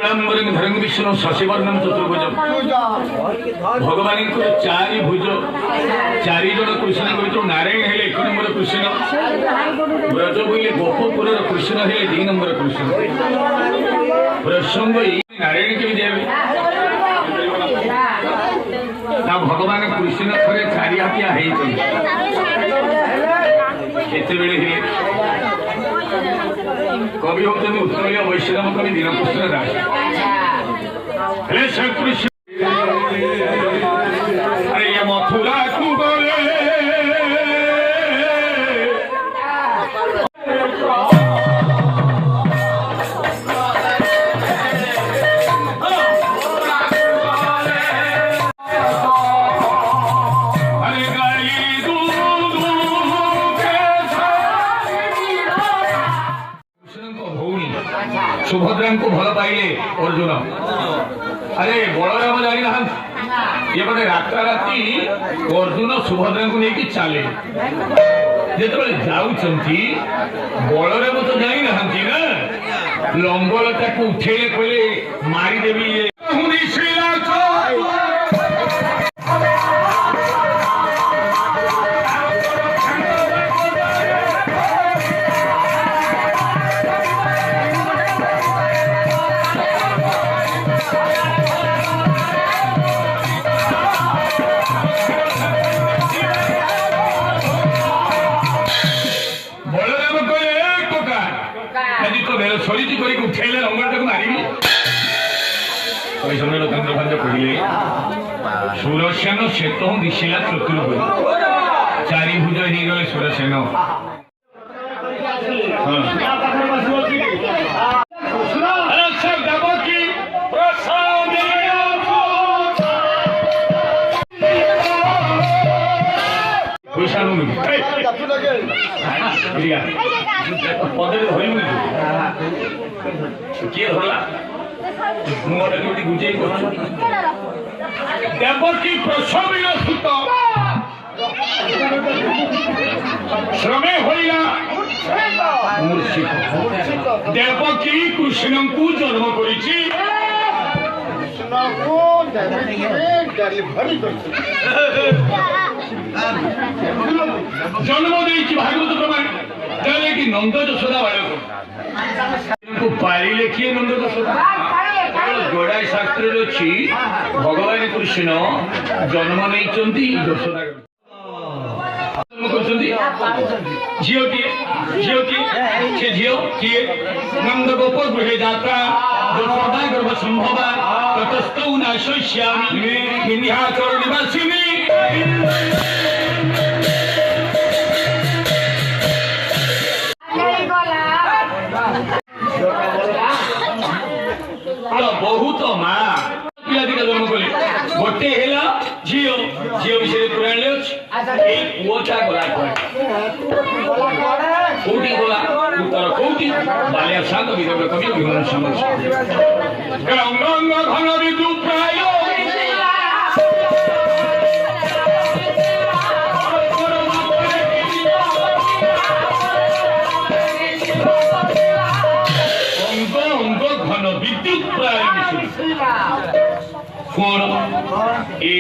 धरंग विष्णु शशिवर्णम चतुर्भुज भगवान चारि भुज चारि जन कृष्ण भर नारायण हेले एक नंबर कृष्ण ब्रज बोले गोपपुर कृष्ण हेले 2 नंबर कृष्ण प्रसंग नारायण के देवे भगवान कृष्ण थे चारि हाथिया कवि होते उत्तरीय वैष्णव कवि दीनकृष्ण दास कृष्ण अरे ये मथुरा को बोले सुभद्रा को भल पाइले अर्जुन अरे बलराम जानी ना ये बड़े राताराती अर्जुन सुभद्रा को लेकिन चले जो जाऊँगी बलराम तो जानी ना लंबलता को उठे कहले मारिदेवी उठेले लंगटा को मारी समय चंद्रभाज कहले सुरसेन श्वेत दिशिला चतुर्भुज चारि भुज हो गले सुरसेन किए धरला मुहटा केमती गुजे देवकी प्रसवीर सुत श्रमे होइला मूर्छित देवकी कृष्ण को जन्म करिछि जन्म देछि भागवत प्रमाण कहले कि नंद यशोदा बालक को पारिले किए नंद यशोदा जोड़ाई शास्त्र अच्छी भगवान कृष्ण जन्म नहीं यशोदा झील किए झील किए नंद गोप गृह जाता यशोदा गर्भ संभवा ततस्तौ नाशयिष्यामि विन्ध्याचल निवासिनी बहुत माँ पिला दिका जन्म कले गोटे हेला झियो झियो विषय पुराण ले ए पुओटा गला कोटी गला उत्तर कोटी बालिया शांत विरव कवि विमान समझ गंग घन विदु प्राय घन विद्युत प्राय कौन ए